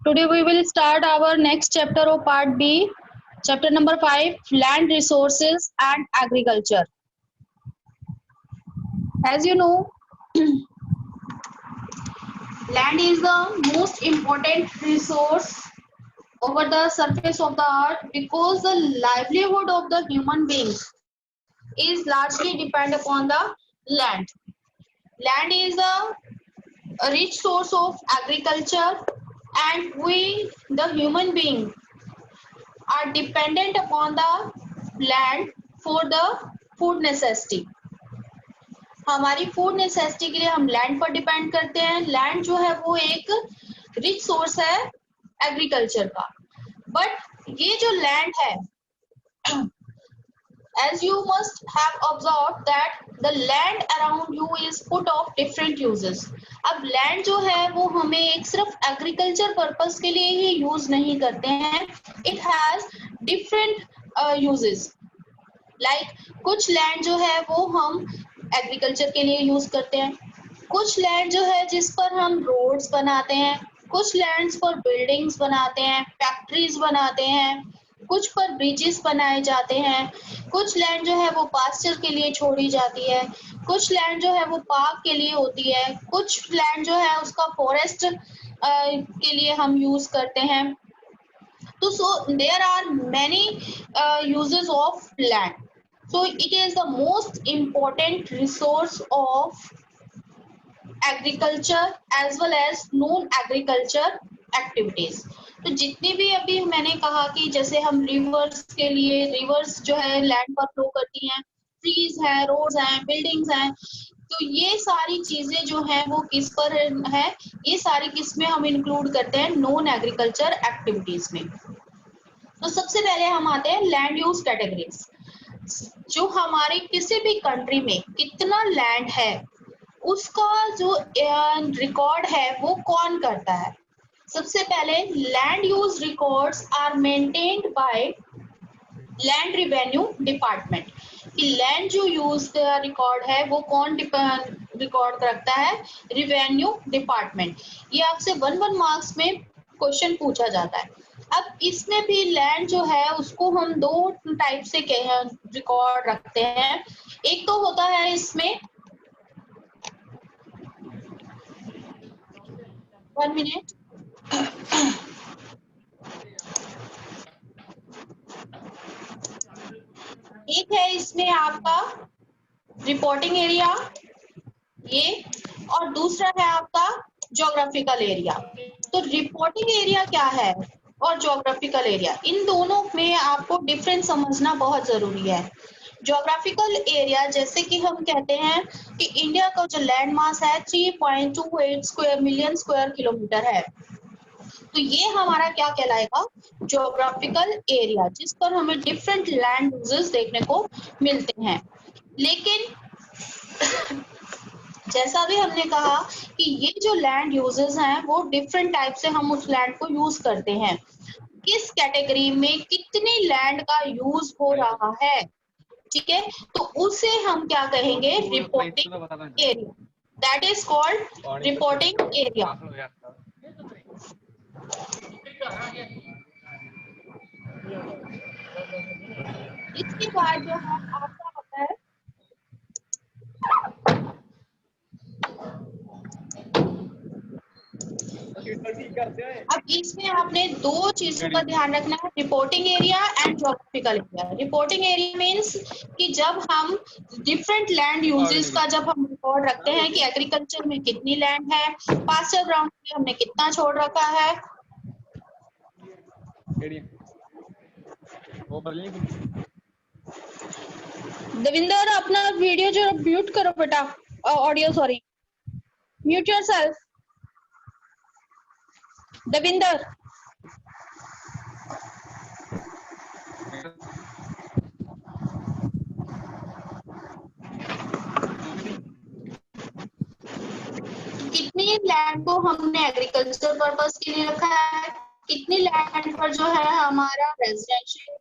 Today we will start our next chapter of part B, chapter number 5, land resources and agriculture. As you know, land is the most important resource over the surface of the earth because the livelihood of the human beings is largely depend upon the land. Land is a rich source of agriculture, and we, the human being, are dependent upon the land for the food necessity. हमारी food necessity के लिए हम land पर depend करते हैं. Land जो है वो एक रिच सोर्स है एग्रीकल्चर का. बट ये जो लैंड है, as you must have observed that the land around you is put of different uses. अब लैंड जो है वो हमें एक सिर्फ एग्रीकल्चर पर्पस के लिए ही यूज नहीं करते हैं. It has different uses. Like कुछ लैंड जो है वो हम एग्रीकल्चर के लिए यूज करते हैं. कुछ लैंड जो है जिस पर हम रोड्स बनाते हैं, कुछ लैंड्स पर बिल्डिंग्स बनाते हैं, फैक्ट्रीज बनाते हैं, कुछ पर ब्रिजेस बनाए जाते हैं. कुछ लैंड जो है वो पास्चर के लिए छोड़ी जाती है. कुछ लैंड जो है वो पार्क के लिए होती है. कुछ लैंड जो है उसका फॉरेस्ट के लिए हम यूज करते हैं. तो so there are many uses of land. So it is the most important resource of agriculture as well as non-agriculture activities. तो जितनी भी अभी मैंने कहा कि जैसे हम रिवर्स के लिए, रिवर्स जो है लैंड पर फ्लो करती हैं, ट्रीज हैं, रोड्स हैं, बिल्डिंग्स हैं, तो ये सारी चीजें जो हैं वो किस पर है, ये सारी किस में हम इंक्लूड करते हैं, नॉन एग्रीकल्चर एक्टिविटीज में. तो सबसे पहले हम आते हैं लैंड यूज कैटेगरीज. जो हमारे किसी भी कंट्री में कितना लैंड है उसका जो रिकॉर्ड है वो कौन करता है. सबसे पहले land use records are maintained by land revenue department. कि लैंड जो यूज रिकॉर्ड है वो कौन रिकॉर्ड रखता है, रिवेन्यू डिपार्टमेंट. ये आपसे 1 मार्क्स में क्वेश्चन पूछा जाता है. अब इसमें भी लैंड जो है उसको हम दो टाइप से रिकॉर्ड रखते हैं. एक तो होता है इसमें 1 मिनट. एक है इसमें आपका रिपोर्टिंग एरिया ये, और दूसरा है आपका ज्योग्राफिकल एरिया. तो रिपोर्टिंग एरिया क्या है और ज्योग्राफिकल एरिया, इन दोनों में आपको डिफरेंस समझना बहुत जरूरी है. ज्योग्राफिकल एरिया जैसे कि हम कहते हैं कि इंडिया का जो लैंड मास है 3.28 मिलियन स्क्वायर किलोमीटर है. तो ये हमारा क्या कहलाएगा, ज्योग्राफिकल एरिया, जिस पर हमें डिफरेंट लैंड यूजेस देखने को मिलते हैं. लेकिन जैसा भी हमने कहा कि ये जो लैंड यूजेस हैं वो डिफरेंट टाइप से हम उस लैंड को यूज करते हैं. किस कैटेगरी में कितनी लैंड का यूज हो रहा है, ठीक है, तो उसे हम क्या कहेंगे, reporting area. That is called reporting area. इसके बाद जो है आपका होता है, अब इसमें आपने दो चीजों का ध्यान रखना है, reporting area and geographical area. Reporting area means कि जब हम डिफरेंट लैंड यूजेस का जब हम रिकॉर्ड रखते हैं कि एग्रीकल्चर में कितनी लैंड है, पास्चर ग्राउंड में हमने कितना छोड़ रखा है. देविंदर अपना वीडियो जो म्यूट करो बेटा, audio sorry, mute yourself. Devinder कितनी लैंड को हमने एग्रीकल्चर पर्पस के लिए रखा है, कितनी लैंड पर जो है हमारा रेजिडेंशियल,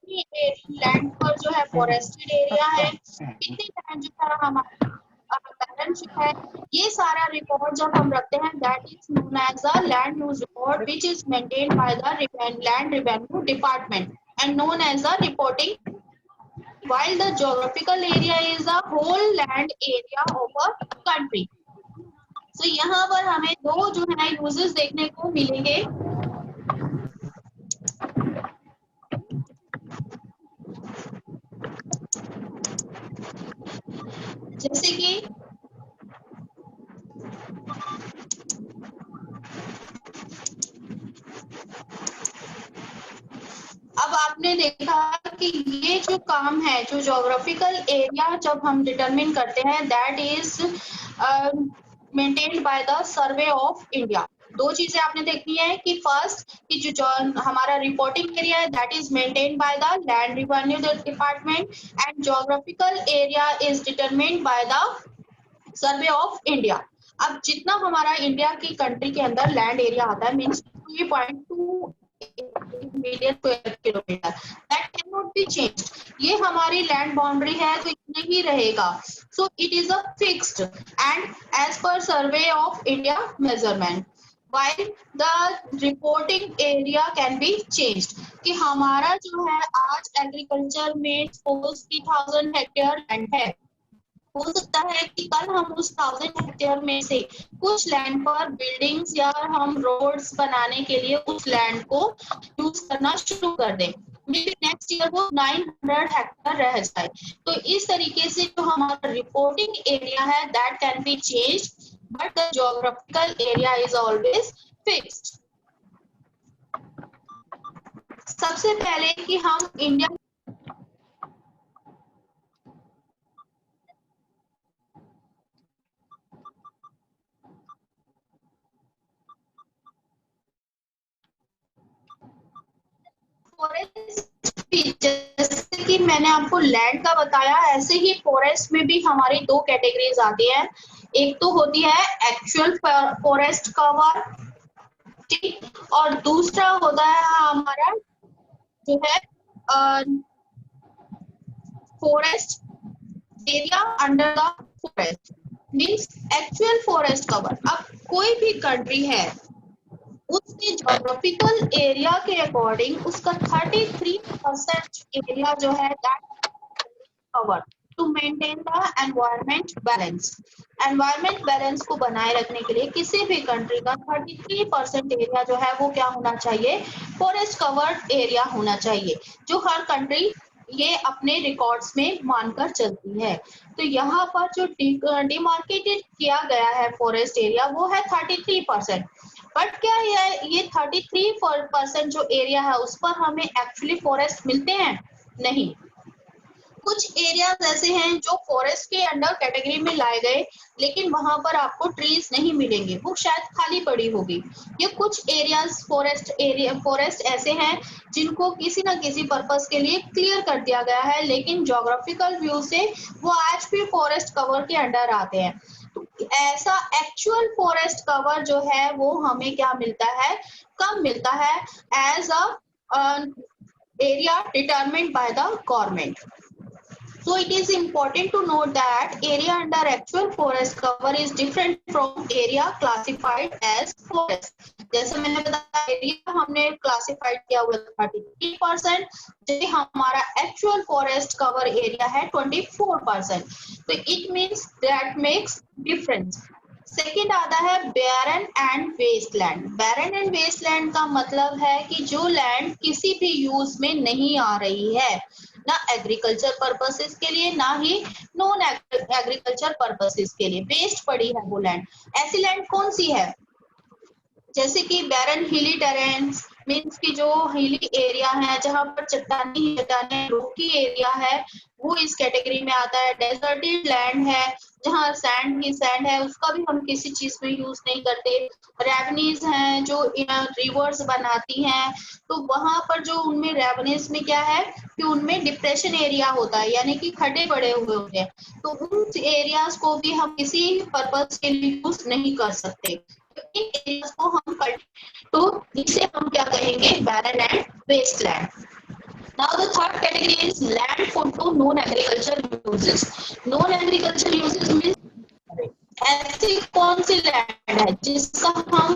कितनी लैंड पर जो है फॉरेस्टेड एरिया है, कितनी लैंड जो है हमारा बैलेंस शीट है, ये सारा रिकॉर्ड जब हम रखते हैं that is known as a land use record which is maintained by the land revenue department and known as a reporting, while the geographical area is a whole land area of a country. So यहाँ पर हमें दो जो है uses देखने को मिलेंगे। जैसे कि अब आपने देखा कि ये जो काम है, जो ज्योग्राफिकल एरिया जब हम डिटरमिन करते हैं that is maintained by the survey of India. दो चीजें आपने देखनी है कि फर्स्ट कि जो हमारा रिपोर्टिंग एरिया है that is maintained by the land revenue department and geographical area is determined by the survey of India. अब जितना हमारा इंडिया की कंट्री के अंदर लैंड एरिया आता है means 3.2 million square kilometre, that can not be changed. ये हमारी लैंड बाउंड्री है तो इतने ही रहेगा। So it is a fixed and as per survey of India measurement, while the reporting area can be changed। कि हमारा जो है आज एग्रीकल्चर में सपोज 3000 हेक्टेयर लैंड है, हो सकता है कि कल हम उस 1000 हेक्टेयर में से कुछ लैंड पर बिल्डिंग्स या हम रोड्स बनाने के लिए उस लैंड को यूज करना शुरू कर दें, मे बी नेक्स्ट ईयर वो 900 हेक्टेयर रह जाए। तो इस तरीके से जो हमारा रिपोर्टिंग एरिया है that can be changed but the geographical area is always fixed. सबसे पहले कि हम इंडिया फॉरेस्ट भी, जैसे कि मैंने आपको लैंड का बताया ऐसे ही फॉरेस्ट में भी हमारी दो कैटेगरीज आती हैं। एक तो होती है एक्चुअल फॉरेस्ट कवर, ठीक, और दूसरा होता है हमारा जो है forest area under the forest means actual forest cover. अब कोई भी कंट्री है उसके ज्योग्राफिकल एरिया के अकॉर्डिंग उसका 33% एरिया जो है that cover to maintain the environment balance. Environment balance को बनाए रखने के लिए किसी भी कंट्री का 33% एरिया जो है वो क्या होना चाहिए, फॉरेस्ट कवर्ड एरिया होना चाहिए, जो हर कंट्री ये अपने रिकॉर्ड्स में मानकर चलती है। तो यहाँ पर जो डिमार्केटेड किया गया है फॉरेस्ट एरिया वो है 33%। बट क्या ये 33% जो एरिया है उस पर हमें एक्चुअली फॉरेस्ट मिलते हैं? नहीं। कुछ एरियाज ऐसे हैं जो फॉरेस्ट के अंडर कैटेगरी में लाए गए लेकिन वहां पर आपको ट्रीज नहीं मिलेंगे, वो शायद खाली पड़ी होगी। ये कुछ एरियाज फॉरेस्ट ऐसे हैं जिनको किसी न किसी पर्पस के लिए क्लियर कर दिया गया है लेकिन ज्योग्राफिकल व्यू से वो आज भी फॉरेस्ट कवर के अंडर आते हैं। तो ऐसा एक्चुअल फॉरेस्ट कवर जो है वो हमें क्या मिलता है, कम मिलता है as a area determined by the government. So it is important to note that area under actual forest cover is different from area classified as forest। जैसे मैंने बताया एरिया हमने क्लासिफाइड किया हुआ 33%, जबकि हमारा एक्चुअल फॉरेस्ट कवर एरिया है 24%। तो it means that makes difference. Second आता है barren and wasteland. Barren and wasteland का मतलब है कि जो लैंड किसी भी यूज में नहीं आ रही है, ना एग्रीकल्चर पर्पसेस के लिए ना ही नॉन एग्रीकल्चर पर्पसेस के लिए, वेस्ट पड़ी है वो लैंड। ऐसी लैंड कौन सी है? जैसे कि बैरन हिली टेरेन्स मीन्स की जो हिली एरिया है जहां पर चट्टानी रोकी एरिया है वो इस कैटेगरी में आता है। डेजर्टेड लैंड है जहाँ सैंड ही सैंड है, उसका भी हम किसी चीज में यूज नहीं करते। रेवनीज हैं जो रिवर्स बनाती हैं, तो वहां पर जो उनमें रेवनीज में क्या है कि उनमें डिप्रेशन एरिया होता है यानी कि खड्डे पड़े हुए होते हैं, तो उन एरियाज को भी हम किसी पर्पज के लिए यूज नहीं कर सकते। इन एरियाज को हम तो इसे हम क्या कहेंगे, barren and wasteland. Now the third category is land for two non-agricultural uses. Non-agricultural uses means ऐसी कौन सी लैंड है जिसका हम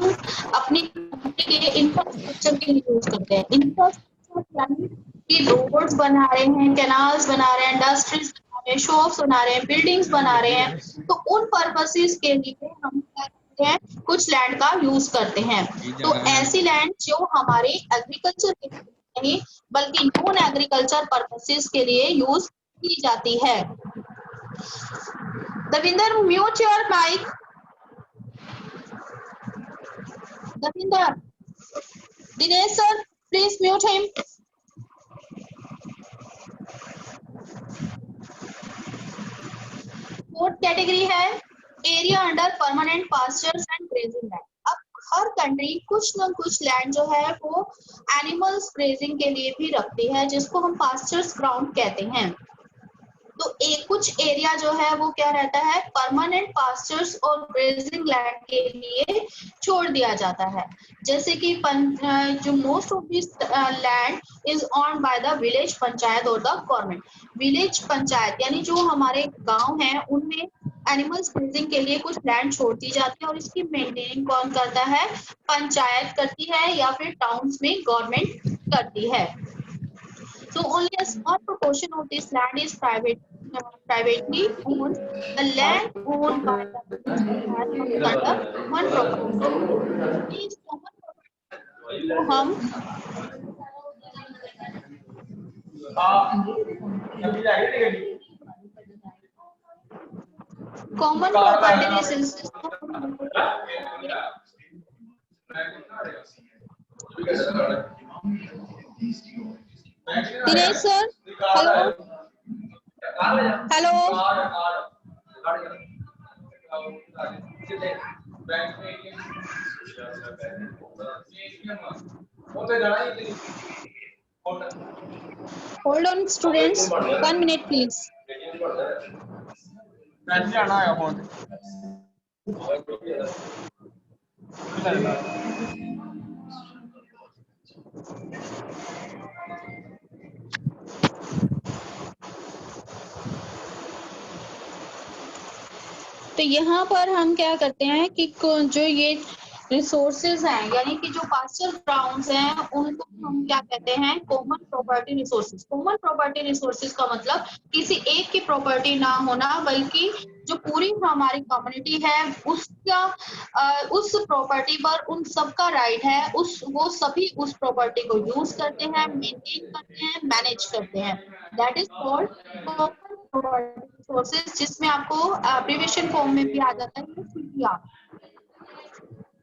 अपनी इंफ्रास्ट्रक्चर के लिए यूज करते हैं? इंफ्रास्ट्रक्चर यानी कि रोड्स बना रहे हैं, कैनाल्स बना रहे हैं, इंडस्ट्रीज बना रहे हैं, शॉप्स बना रहे हैं, बिल्डिंग्स बना रहे हैं, तो उन पर्पसेस के लिए हम क्या करते हैं, कुछ लैंड का यूज करते हैं। तो ऐसी लैंड जो हमारे एग्रीकल्चर के लिए नहीं बल्कि नॉन एग्रीकल्चर पर्पसेस के लिए यूज की जाती है। Davinder, mute your mic. Davinder, Dinesh sir, please mute him. Fourth category है area under permanent pastures and grazing land. अब हर कंट्री कुछ न कुछ लैंड जो है वो एनिमल्स ग्रेजिंग के लिए भी रखती है, जिसको हम पास्चर्स ग्राउंड कहते हैं। तो एक कुछ एरिया जो है वो क्या रहता है, परमानेंट पास्चर्स और ग्रेजिंग लैंड के लिए छोड़ दिया जाता है। जैसे कि जो most of this land is on by the village panchayat और द गवर्नमेंट। विलेज पंचायत यानी जो हमारे गांव हैं उनमें एनिमल्स ग्रेजिंग के लिए कुछ लैंड छोड़ दी जाती है और इसकी मेंटेनिंग कौन करता है, पंचायत करती है या फिर टाउन्स में गवर्नमेंट करती है। So only a small proportion of this land is privately owned. The land owned by the village comes under common property. Is common property को हम common property resources Dinesh sir, hello. Hello. Hold on, students. 1 minute, please. तो यहाँ पर हम क्या करते हैं कि जो ये रिसोर्सेज हैं यानी कि जो पास्चर ग्राउंड्स हैं उनको हम क्या कहते हैं, common property resources. Common property resources का मतलब किसी एक की प्रॉपर्टी ना होना बल्कि जो पूरी हमारी कम्युनिटी है उसका उस प्रॉपर्टी पर उन सबका राइट है, वो सभी उस प्रॉपर्टी को यूज करते हैं, मेंटेन करते हैं, मैनेज करते हैं। That is called common property resources, जिसमें आपको एब्रिविएशन फॉर्म में भी आ जाता है सीपीआर।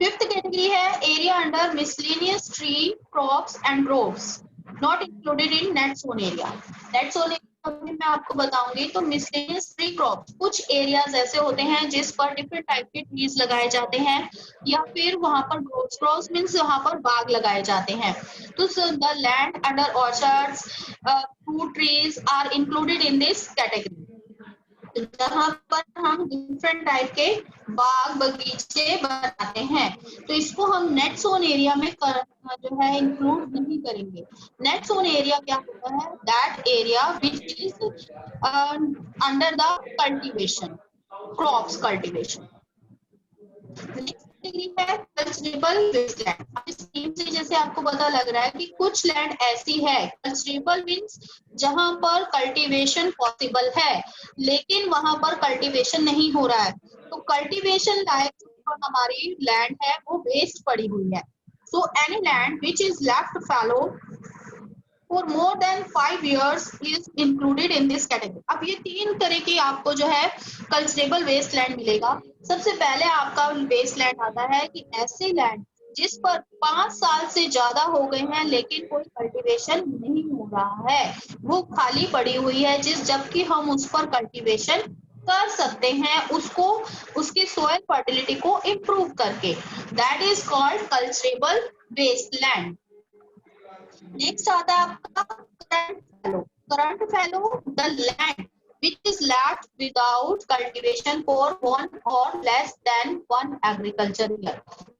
फिफ्थ कैटेगरी है area under miscellaneous tree crops and groves not included in net zone area. Net zone area में मैं आपको बताऊंगी। तो मिसलेनियस ट्री क्रॉप्स कुछ एरियाज ऐसे होते हैं जिस पर डिफरेंट टाइप के ट्रीज लगाए जाते हैं या फिर वहां पर ग्रोव्स, ग्रोव्स मींस वहां पर बाग लगाए जाते हैं। तो the land under orchards, fruit trees are included in this category, जहाँ पर हम डिफरेंट टाइप के बाग बगीचे बनाते हैं। तो इसको हम नेट जोन एरिया में जो है इंक्लूड नहीं करेंगे। नेट जोन एरिया क्या होता है, that area which is under the cultivation, crops cultivation. Degree है कल्चरेबल वेस्टलैंड। इस स्कीम से जैसे आपको पता लग रहा है कि कुछ लैंड ऐसी है, कल्चरेबल मींस जहां पर कल्टीवेशन पॉसिबल है लेकिन वहां पर कल्टीवेशन नहीं हो रहा है। तो कल्टीवेशन लायक जो हमारी लैंड है वो वेस्ट पड़ी हुई है। So any land which is left fallow for more than 5 years is included in this category। अब ये तीन तरह की आपको जो है कल्चरेबल वेस्टलैंड मिलेगा। सबसे पहले आपका वेस्टलैंड आता है कि ऐसे लैंड जिस पर 5 साल से ज्यादा हो गए हैं लेकिन कोई कल्टीवेशन नहीं हो रहा है, वो खाली पड़ी हुई है, जबकि हम उस पर कल्टीवेशन कर सकते हैं उसको, उसकी सोयल फर्टिलिटी को इम्प्रूव करके। That is called culturable wasteland. Next आता है आपका current fallow. Current fallow the land which is left without cultivation for 1 or less than 1 agriculture year।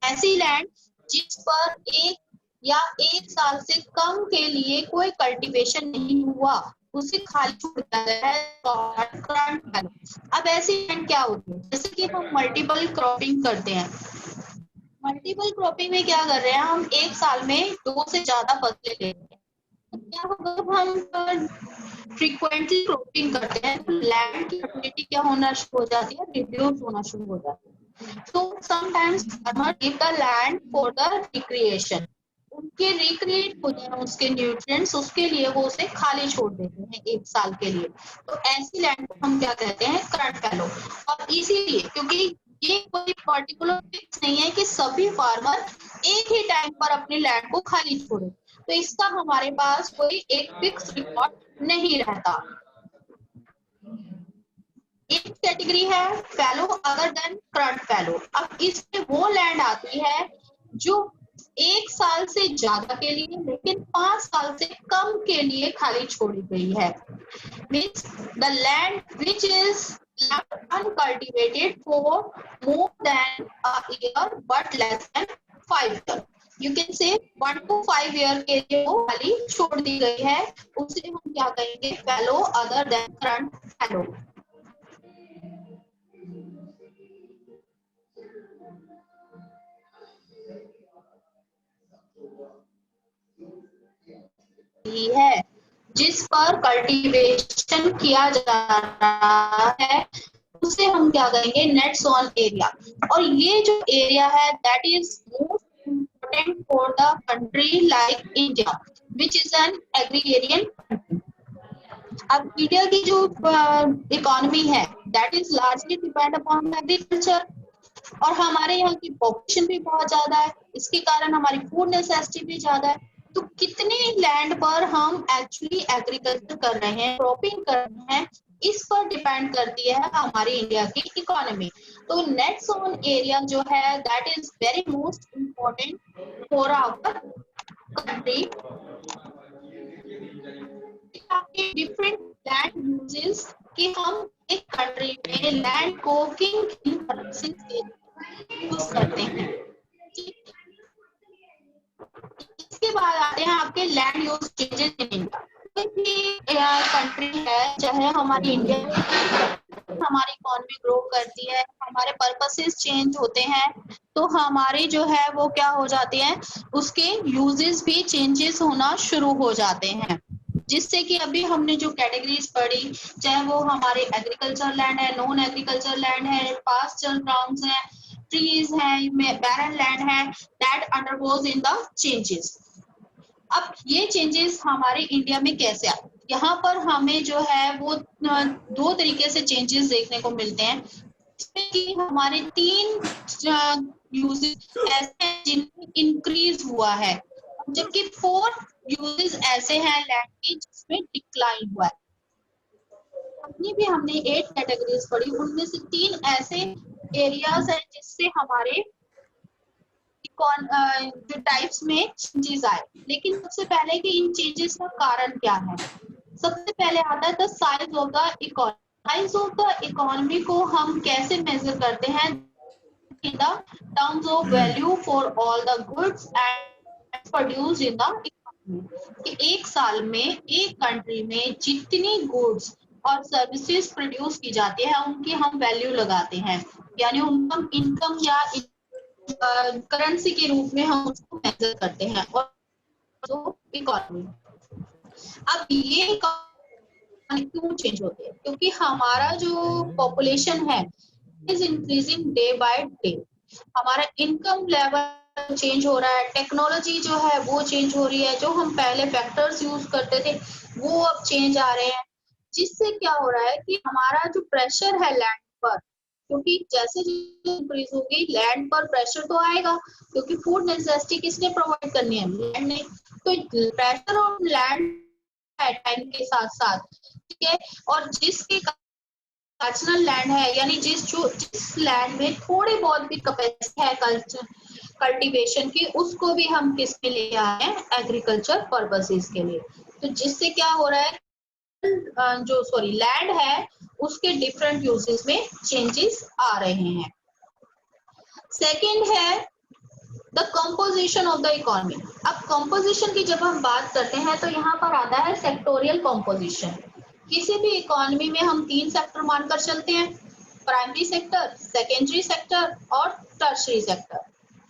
ऐसी लैंड जिस पर एक या 1 साल से कम के लिए कोई कल्टीवेशन नहीं हुआ उसे खाली छोड़ दिया गया है करंट फैलो। अब ऐसी लैंड क्या होती है, जैसे कि हम मल्टीपल क्रॉपिंग करते हैं। मल्टीपल क्रॉपिंग में क्या कर रहे हैं, हम एक साल में 2 से ज्यादा फसलें ले रहे हैं। तो क्या होगा, जब हम फ्रीक्वेंटली क्रॉपिंग करते हैं तो लैंड की फर्टिलिटी क्या होना शुरू हो जाती है, रिड्यूस होना शुरू हो जाती है। तो sometimes farmer give the land for the recreation, उनके रिक्रिएट हो जाए उसके न्यूट्रिएंट्स, उसके लिए वो उसे खाली छोड़ देते हैं एक साल के लिए। तो ऐसी लैंड को हम क्या कहते हैं, करंट फैलो। और इसीलिए क्योंकि ये कोई पर्टिकुलर फिक्स नहीं है कि सभी फार्मर एक ही टाइम पर अपनी लैंड को खाली छोड़े, तो इसका हमारे पास कोई एक फिक्स रिकॉर्ड नहीं रहता। एक कैटेगरी है फैलो अदर देन करंट फैलो। अब इसमें वो लैंड आती है जो 1 साल से ज्यादा के लिए लेकिन 5 साल से कम के लिए खाली छोड़ी गई है। Means the land which is uncultivated for more than a year but less than 5 years. You can say 1 to 5 year के लिए वो खाली छोड़ दी गई है, उसे हम क्या कहेंगे, फैलो अदर देन करंट फैलो। है जिस पर कल्टीवेशन किया जा रहा है उसे हम क्या कहेंगे, नेट सोन एरिया। और ये जो एरिया है that is most important for the country like India which is an agrarian country. अब इंडिया की जो इकोनॉमी है that is largely depend upon agriculture, और हमारे यहाँ की पॉपुलेशन भी बहुत ज्यादा है, इसके कारण हमारी फूड नेसेसिटी भी ज्यादा है। तो कितने लैंड पर हम एक्चुअली एग्रीकल्चर कर रहे हैं, क्रॉपिंग कर रहे हैं, इस पर डिपेंड करती है हमारी इंडिया की इकोनॉमी। तो नेट सोन एरिया जो है that is very most important for our country. Different land uses कि हम एक कंट्री में लैंड को किन किन पर्पसेस के यूज करते हैं। इसके बाद आते हैं आपके land use changes in India. कोई भी कंट्री है चाहे हमारी इंडिया, हमारी इकोनॉमी ग्रो करती है, हमारे पर्पसेस चेंज होते हैं, तो हमारे जो है वो क्या हो जाते हैं, उसके यूजेस भी चेंजेस होना शुरू हो जाते हैं। जिससे कि अभी हमने जो कैटेगरीज पढ़ी, चाहे वो हमारे एग्रीकल्चर लैंड है, नॉन एग्रीकल्चर लैंड है, पास्चर ग्राउंड्स है, ट्रीज है, बैरन लैंड है, that undergoes in the changes. अब ये चेंजेस हमारे इंडिया में कैसे आए, यहाँ पर हमें जो है वो 2 तरीके से चेंजेस देखने को मिलते हैं, जिसमें कि हमारे 3 यूजेस ऐसे हैं जिनमें इंक्रीज हुआ है, जबकि 4 यूजेस ऐसे हैं लैंड के जिसमें डिक्लाइन हुआ है। अपनी भी हमने 8 कैटेगरीज पढ़ी, उनमें से 3 ऐसे एरियाज हैं जिससे हमारे जो टाइप्स में चेंजेस आए। लेकिन सबसे पहले कि इन चेंजेस का कारण क्या है, सबसे पहले आता है the size of the economy. Size of the economy को हम कैसे मेजर करते हैं, in the terms of value for all the goods and produced in the economy। कि एक साल में एक कंट्री में जितनी गुड्स और सर्विसेज प्रोड्यूस की जाती है उनकी हम वैल्यू लगाते हैं, यानी उनका इनकम या करेंसी के रूप में हम उसको मेजर करते हैं। और तो इकोनॉमी, अब ये क्यों चेंज होते हैं, क्योंकि हमारा जो पॉपुलेशन है is increasing day by day, हमारा इनकम लेवल चेंज हो रहा है, टेक्नोलॉजी जो है वो चेंज हो रही है, जो हम पहले फैक्टर्स यूज करते थे वो अब चेंज आ रहे हैं, जिससे क्या हो रहा है कि हमारा जो प्रेशर है लैंड पर, क्योंकि जैसे इंक्रीज होगी लैंड पर प्रेशर तो आएगा, क्योंकि फूड नेसेसिटी किसने प्रोवाइड करनी है, लैंड ने। तो प्रेशर ऑन लैंड टाइम के साथ साथ, ठीक है, और जिसके नेशनल लैंड है, यानी जिस लैंड में थोड़ी बहुत भी कैपेसिटी है कल्टीवेशन की, उसको भी हम किस के लिए आए हैं, एग्रीकल्चर पर्पसेस के लिए। तो जिससे क्या हो रहा है, जो लैंड है उसके डिफरेंट यूजेस में चेंजेस आ रहे हैं। सेकंड है the composition of the economy. अब कंपोजिशन की जब हम बात करते हैं तो यहाँ पर आता है सेक्टोरियल कंपोजिशन। किसी भी इकोनॉमी में हम 3 सेक्टर मानकर चलते हैं, प्राइमरी सेक्टर, सेकेंडरी सेक्टर और tertiary sector.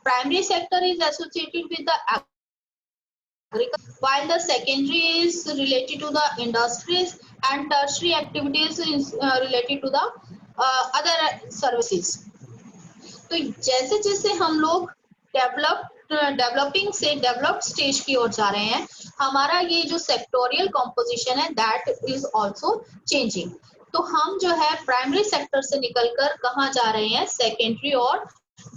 Primary sector is associated with the agriculture, while the secondary is related to the industries and tertiary activities is related to the other services. तो जैसे जैसे हम लोग developing से developed stage की ओर जा रहे हैं, हमारा ये जो सेक्टोरियल कॉम्पोजिशन है दैट इज आल्सो चेंजिंग। तो हम जो है प्राइमरी सेक्टर से निकलकर कहाँ जा रहे हैं, सेकेंडरी और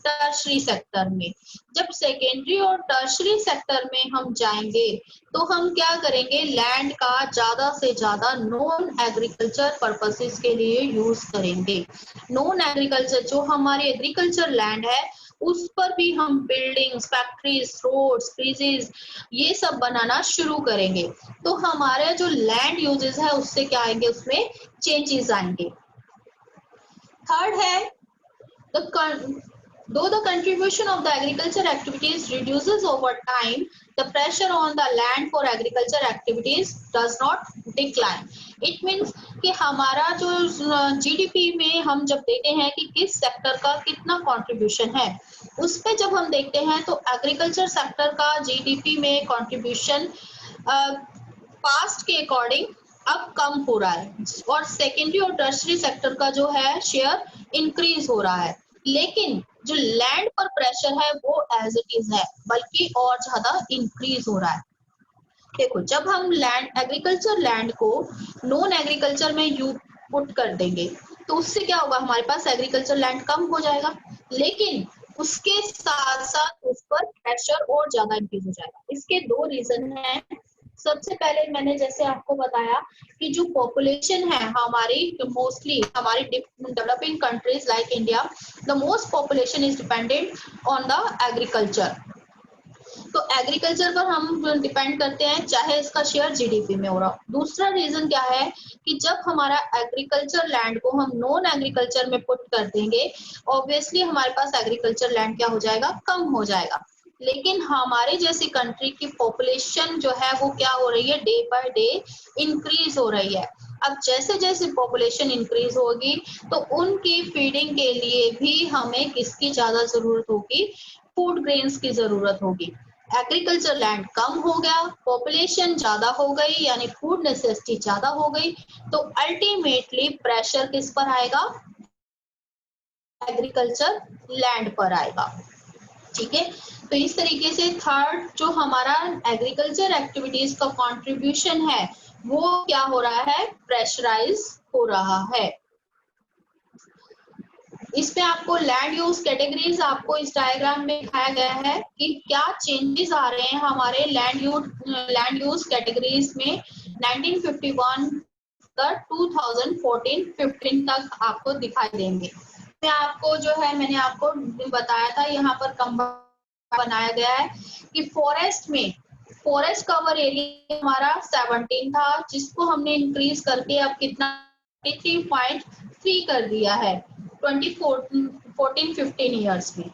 टर्शरी सेक्टर में। जब सेकेंडरी और टर्शरी सेक्टर में हम जाएंगे तो हम क्या करेंगे, लैंड का ज्यादा से ज्यादा नॉन एग्रीकल्चर पर्पसेस के लिए यूज करेंगे। नॉन एग्रीकल्चर जो हमारी एग्रीकल्चर लैंड है उस पर भी हम बिल्डिंग्स, फैक्ट्रीज, रोड्स, ब्रिजेस ये सब बनाना शुरू करेंगे। तो हमारे जो लैंड यूजेस है उससे क्या आएंगे, उसमें चेंजेस आएंगे। थर्ड है though the contribution of the agriculture activities reduces over time, the pressure on the land for agriculture activities does not decline. It means कि हमारा जो जीडीपी में हम जब देखते हैं कि किस सेक्टर का कितना कंट्रीब्यूशन है, उस पे जब हम देखते हैं तो एग्रीकल्चर सेक्टर का जीडीपी में कंट्रीब्यूशन पास्ट के अकॉर्डिंग अब कम हो रहा है और सेकेंडरी और टर्शरी सेक्टर का जो है शेयर इंक्रीज हो रहा है, लेकिन जो लैंड पर प्रेशर है वो एज इट इज है, बल्कि और ज्यादा इंक्रीज हो रहा है। देखो, जब हम लैंड एग्रीकल्चर लैंड को नॉन एग्रीकल्चर में यू पुट कर देंगे तो उससे क्या होगा, हमारे पास एग्रीकल्चर लैंड कम हो जाएगा, लेकिन उसके साथ साथ उस पर प्रेशर और ज्यादा इंक्रीज हो जाएगा। इसके दो रीजन हैं। सबसे पहले मैंने जैसे आपको बताया कि जो पॉपुलेशन है हमारी, मोस्टली हमारी developing countries like India, the most population is dependent on the agriculture. तो एग्रीकल्चर पर हम डिपेंड करते हैं, चाहे इसका शेयर जीडीपी में हो रहा हो। दूसरा रीजन क्या है कि जब हमारा एग्रीकल्चर लैंड को हम नॉन एग्रीकल्चर में पुट कर देंगे, ऑब्वियसली हमारे पास एग्रीकल्चर लैंड क्या हो जाएगा, कम हो जाएगा। लेकिन हमारे जैसी कंट्री की पॉपुलेशन जो है वो क्या हो रही है, डे बाय डे इंक्रीज हो रही है। अब जैसे जैसे पॉपुलेशन इंक्रीज होगी तो उनकी फीडिंग के लिए भी हमें किसकी ज्यादा जरूरत होगी, फूड ग्रेन्स की जरूरत होगी। एग्रीकल्चर लैंड कम हो गया, पॉपुलेशन ज्यादा हो गई, यानी फूड नेसेसिटी ज्यादा हो गई, तो अल्टीमेटली प्रेशर किस पर आएगा, एग्रीकल्चर लैंड पर आएगा। ठीक है, तो इस तरीके से थर्ड जो हमारा एग्रीकल्चर एक्टिविटीज का कंट्रीब्यूशन है वो क्या हो रहा है, प्रेशराइज हो रहा है। इस पे आपको लैंड यूज कैटेगरीज आपको इस डायग्राम में दिखाया गया है कि क्या चेंजेस आ रहे हैं हमारे लैंड यूज कैटेगरीज में 1951 तक 2014-15 तक आपको दिखाई देंगे। मैं आपको जो है मैंने आपको बताया था, यहाँ पर बनाया गया है कि फॉरेस्ट कवर एरिया हमारा 17 था, जिसको हमने इंक्रीज करके अब कितना 3.3 कर दिया है 2014-15 ईयर्स में।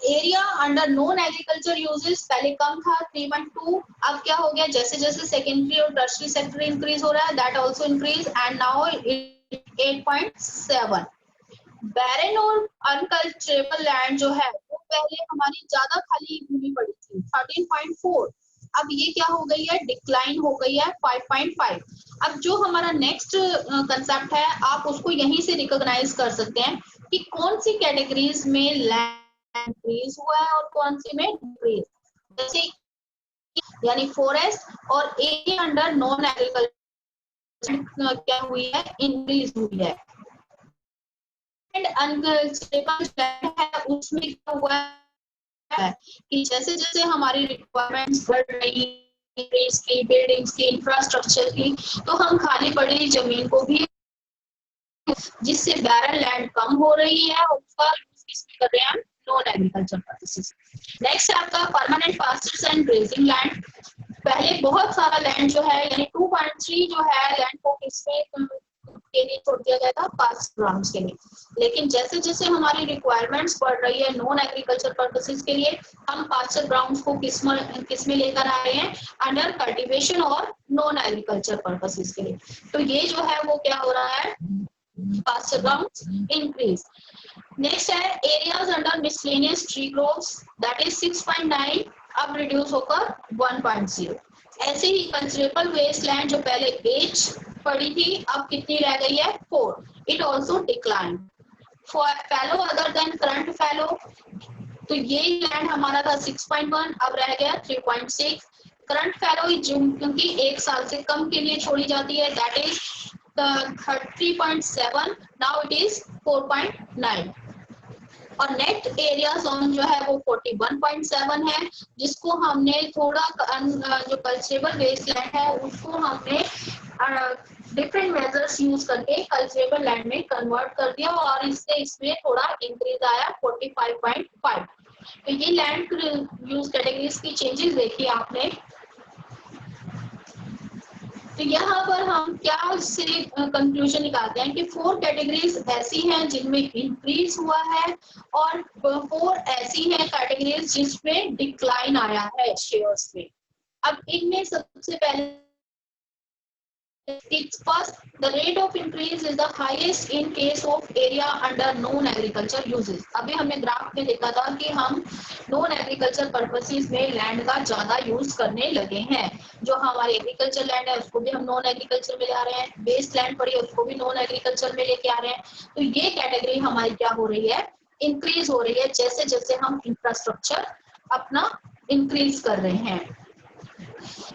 Area under non agriculture uses पहले कम था 3.2, अब क्या हो गया, जैसे जैसे सेकेंडरी और टर्शरी सेक्टर इंक्रीज हो रहा है that also increase and now 8.7। बैरन और अनकल्चरेबल लैंड जो है वो पहले हमारी ज्यादा खाली भूमि पड़ी थी 13.4, अब ये क्या हो गई है, डिक्लाइन हो गई है 5.5। अब जो हमारा नेक्स्ट कंसेप्ट है आप उसको यहीं से रिकॉग्नाइज कर सकते हैं कि कौन सी कैटेगरीज में लैंड इंक्रीज हुआ है और कौन सी में डिक्रीज, जैसे यानी फॉरेस्ट और एरिया अंडर नॉन एग्रीकल्चर क्या हुई है, इंक्रीज हुई है। अनकल्चरेबल लैंड है उसमें क्या हुआ है कि जैसे जैसे हमारी रिक्वायरमेंट्स बढ़ रही की, बिल्डिंग्स की, इंफ्रास्ट्रक्चर की, तो हम खाली पड़ी जमीन को भी, जिससे बैरन लैंड कम हो रही है और उसका यूज किसमें कर रहे हैं, नॉन एग्रीकल्चर पर्पसेस। नेक्स्ट है आपका permanent pastures and grazing land. पहले बहुत सारा लैंड जो है यानी 2.3 जो है लैंड को किसमें के लिए छोड़ दिया गया था, पास्ट ग्राउंड्स के लिए। लेकिन जैसे जैसे हमारी रिक्वायरमेंट्स बढ़ रही है नॉन एग्रीकल्चर पर्पसेस के लिए, हम पास्चर ग्राउंड्स को किस में लेकर आ रहे हैं, अंडर कल्टीवेशन और नॉन एग्रीकल्चर पर्पसेस के लिए। तो ये जो है वो क्या हो रहा है, पास्चर ग्राउंड्स इंक्रीज। नेक्स्ट है areas under miscellaneous tree groves, that is 6.9 अब रिड्यूस होकर 1.0। ऐसे ही कल्चरेबल वेस्टलैंड जो पहले 8 पड़ी थी, अब कितनी रह गई है, 4। It also decline fallow other than current fallow, तो ये लैंड हमारा था 6.1, अब रह गया 3.6। करंट फैलो क्योंकि 1 साल से कम के लिए छोड़ी जाती है, that is 3.7, now it is 4.9। और नेट एरिया जोन जो है वो 41.7 है, जिसको हमने थोड़ा जो कल्चरेबल वेस्टलैंड है उसको हमने डिफरेंट मेजर्स यूज करके कल्चरेबल लैंड में कन्वर्ट कर दिया, और इससे इसमें थोड़ा इंक्रीज आया 45.5। तो ये लैंड यूज कैटेगरीज की चेंजेस देखी आपने। तो यहाँ पर हम क्या से कंक्लूजन निकालते हैं कि 4 कैटेगरीज ऐसी हैं जिनमें इंक्रीज हुआ है, और 4 ऐसी हैं कैटेगरीज जिसमें डिक्लाइन आया है शेयर्स में। अब इनमें सबसे पहले first, the rate of increase is the highest in case of area under non-agriculture uses। अभी हमने ग्राफ में देखा था कि हम नॉन एग्रीकल्चर पर्पसेस में लैंड का ज्यादा यूज करने लगे हैं। जो हमारी एग्रीकल्चर लैंड है उसको भी हम नॉन एग्रीकल्चर में ले आ रहे हैं, वेस्ट लैंड पड़ी है उसको भी नॉन एग्रीकल्चर में लेके आ रहे हैं। तो ये कैटेगरी हमारी क्या हो रही है, इंक्रीज हो रही है, जैसे जैसे हम इंफ्रास्ट्रक्चर अपना इंक्रीज कर रहे हैं।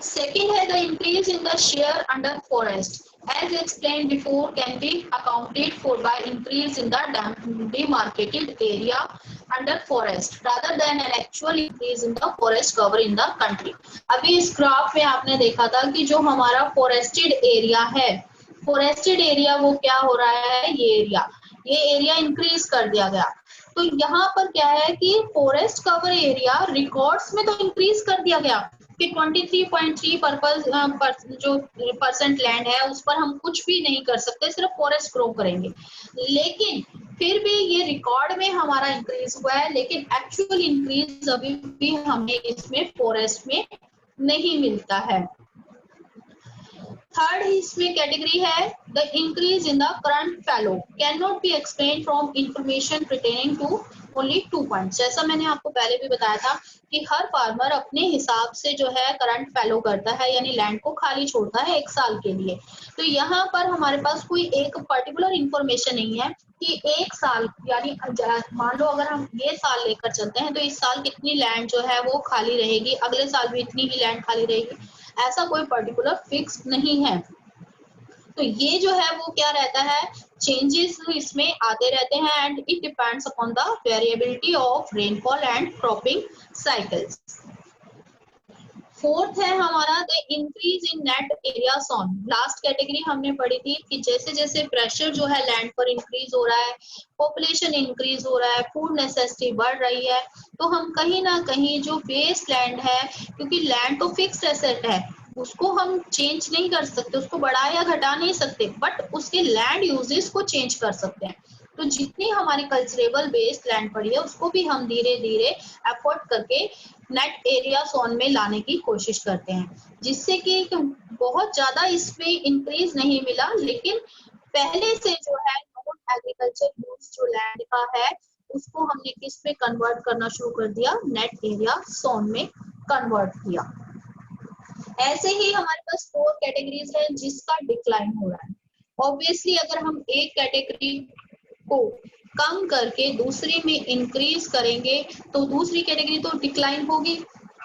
Second है the increase in the share under forest, as explained before, can be accounted for by increase in the demarcated area under forest rather than an actual increase in the forest cover in the country। अभी इस graph में आपने देखा था कि जो हमारा फोरेस्टेड area है, फोरेस्टेड एरिया वो क्या हो रहा है, ये एरिया इंक्रीज कर दिया गया। तो यहाँ पर क्या है कि फॉरेस्ट कवर एरिया रिकॉर्ड्स में तो इंक्रीज कर दिया गया कि 23.3 जो परसेंट लैंड है उस पर हम कुछ भी नहीं कर सकते, सिर्फ फॉरेस्ट ग्रो करेंगे। लेकिन फिर भी ये रिकॉर्ड में हमारा इंक्रीज हुआ है, लेकिन एक्चुअल इंक्रीज अभी भी हमें इसमें फॉरेस्ट में नहीं मिलता है। थर्ड इसमें कैटेगरी है the increase in the current fallow can not be explain from information pertaining to only 2 points. जैसा मैंने आपको पहले भी बताया था कि हर फार्मर अपने हिसाब से जो है करंट फैलो करता है, यानी लैंड को खाली छोड़ता है 1 साल के लिए। तो यहाँ पर हमारे पास कोई एक पर्टिकुलर इंफॉर्मेशन नहीं है कि 1 साल, यानी मान लो अगर हम ये साल लेकर चलते हैं तो इस साल कितनी लैंड जो है वो खाली रहेगी, अगले साल भी इतनी ही लैंड खाली रहेगी, ऐसा कोई पर्टिकुलर फिक्स नहीं है। तो ये जो है वो क्या रहता है, चेंजेस इसमें आते रहते हैं, and it depends upon the variability of rainfall and cropping cycles. Fourth है हमारा the increase in net area sown. Last category हमने पढ़ी थी कि जैसे जैसे प्रेशर जो है लैंड पर इंक्रीज हो रहा है, पॉपुलेशन इंक्रीज हो रहा है, फूड नेसेसिटी बढ़ रही है, तो हम कहीं ना कहीं जो वेस्ट लैंड है, क्योंकि लैंड तो फिक्स्ड एसेट है, उसको हम चेंज नहीं कर सकते, उसको बढ़ा या घटा नहीं सकते, बट उसके लैंड यूजेस को चेंज कर सकते हैं। तो जितनी हमारी कल्चरेबल वेस्ट लैंड पड़ी है उसको भी हम धीरे धीरे एफर्ट करके नेट एरिया जोन में लाने की कोशिश करते हैं, जिससे कि बहुत ज्यादा इसमें इंक्रीज नहीं मिला, लेकिन पहले से जो है नॉन एग्रीकल्चर यूज जो लैंड का है उसको हमने किस में कन्वर्ट करना शुरू कर दिया, नेट एरिया जोन में कन्वर्ट किया। ऐसे ही हमारे पास 4 कैटेगरीज है जिसका डिक्लाइन हो रहा है। ऑब्वियसली अगर हम एक कैटेगरी को कम करके दूसरी में इंक्रीज करेंगे तो दूसरी कैटेगरी तो डिक्लाइन होगी।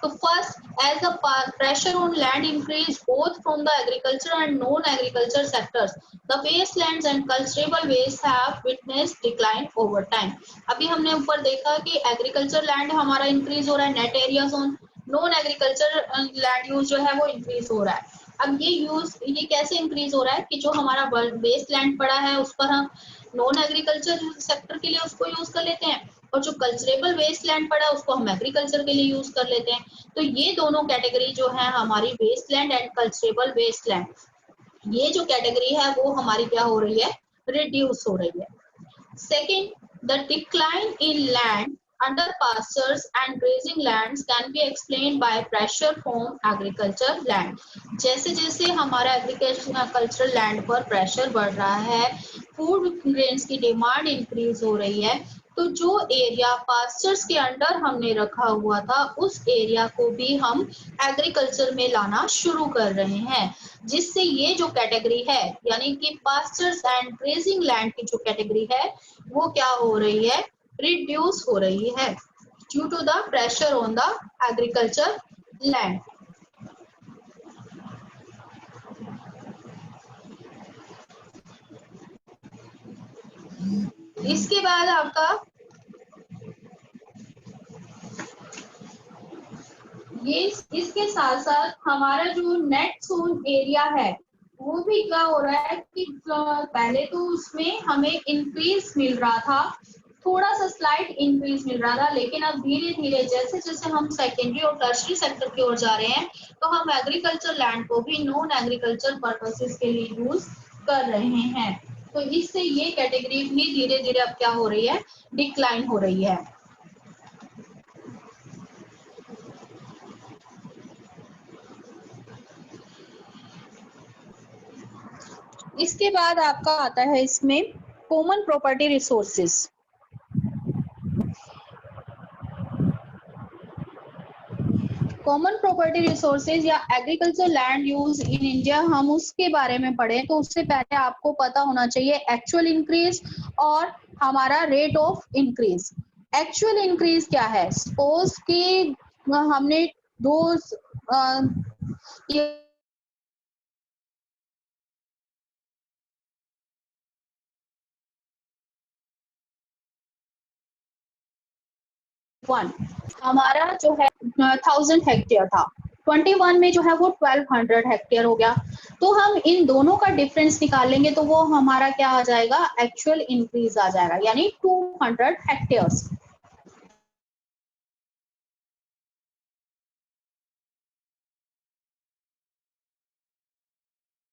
तो first, as the pressure on land increase both from the agriculture and non agriculture sectors, the wastelands and culturable waste have witnessed decline over time. अभी हमने ऊपर देखा कि एग्रीकल्चर लैंड हमारा इंक्रीज हो रहा है, net area zone, non agriculture land use जो है वो इंक्रीज हो रहा है। अब ये कैसे इंक्रीज हो रहा है कि जो हमारा वेस्ट लैंड पड़ा है उस पर हम नॉन एग्रीकल्चर सेक्टर के लिए उसको यूज कर लेते हैं, और जो कल्चरेबल वेस्ट लैंड पड़ा है उसको हम एग्रीकल्चर के लिए यूज कर लेते हैं। तो ये दोनों कैटेगरी जो है हमारी waste land and culturable waste land, ये जो कैटेगरी है वो हमारी क्या हो रही है, रिड्यूस हो रही है। Second, the decline in land under pastures and grazing lands can be explained by pressure from agriculture land। जैसे जैसे हमारा एग्रीकल्चरल लैंड पर प्रेशर बढ़ रहा है, फूड ग्रेन्स की डिमांड इंक्रीज हो रही है, तो जो एरिया पास्चर्स के अंडर हमने रखा हुआ था उस एरिया को भी हम एग्रीकल्चर में लाना शुरू कर रहे हैं, जिससे ये जो कैटेगरी है यानी कि पास्चर्स एंड ग्रेजिंग लैंड की जो कैटेगरी है वो क्या हो रही है, रिड्यूस हो रही है due to the pressure on the agriculture land. इसके बाद आपका ये इसके साथ साथ हमारा जो नेट सोन एरिया है वो भी क्या हो रहा है कि पहले तो उसमें हमें इंक्रीज मिल रहा था, थोड़ा सा स्लाइट इंक्रीज मिल रहा था, लेकिन अब धीरे धीरे जैसे जैसे हम सेकेंडरी और टर्शरी सेक्टर की ओर जा रहे हैं तो हम एग्रीकल्चर लैंड को भी नॉन एग्रीकल्चर पर्पसेस के लिए यूज कर रहे हैं, तो इससे ये कैटेगरी भी धीरे धीरे अब क्या हो रही है, डिक्लाइन हो रही है। इसके बाद आपका आता है इसमें common property resources. Common property resources या agriculture land use in India, हम उसके बारे में पढ़े तो उससे पहले आपको पता होना चाहिए एक्चुअल इंक्रीज और हमारा rate of increase. Actual increase क्या है, सपोज कि हमने दो हमारा जो है 1000 हेक्टेयर था, 21 में जो है वो 1200 हेक्टेयर हो गया, तो हम इन दोनों का डिफरेंस निकालेंगे तो वो हमारा क्या आ जाएगा, एक्चुअल इंक्रीज आ जाएगा, यानी 200 हेक्टेयर्स।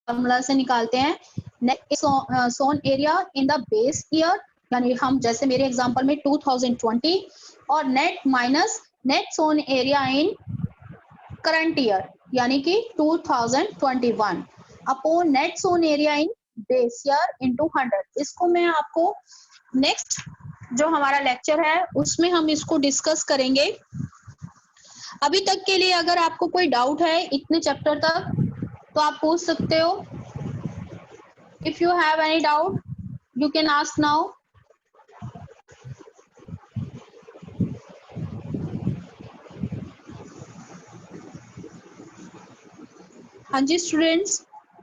फॉर्मूला से निकालते हैं net sown area in the base year, यानी हम जैसे मेरे एग्जांपल में 2020, और net minus net sown area in current year यानी कि 2021 upon net sown area in base year into 100। इसको मैं आपको नेक्स्ट जो हमारा लेक्चर है उसमें हम इसको डिस्कस करेंगे। अभी तक के लिए अगर आपको कोई डाउट है इतने चैप्टर तक तो आप पूछ सकते हो। If you have any doubt you can ask now. हाँ जी स्टूडेंट्स,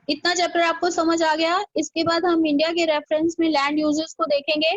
इतना चैप्टर आपको समझ आ गया। इसके बाद हम इंडिया के रेफरेंस में लैंड यूजेस को देखेंगे।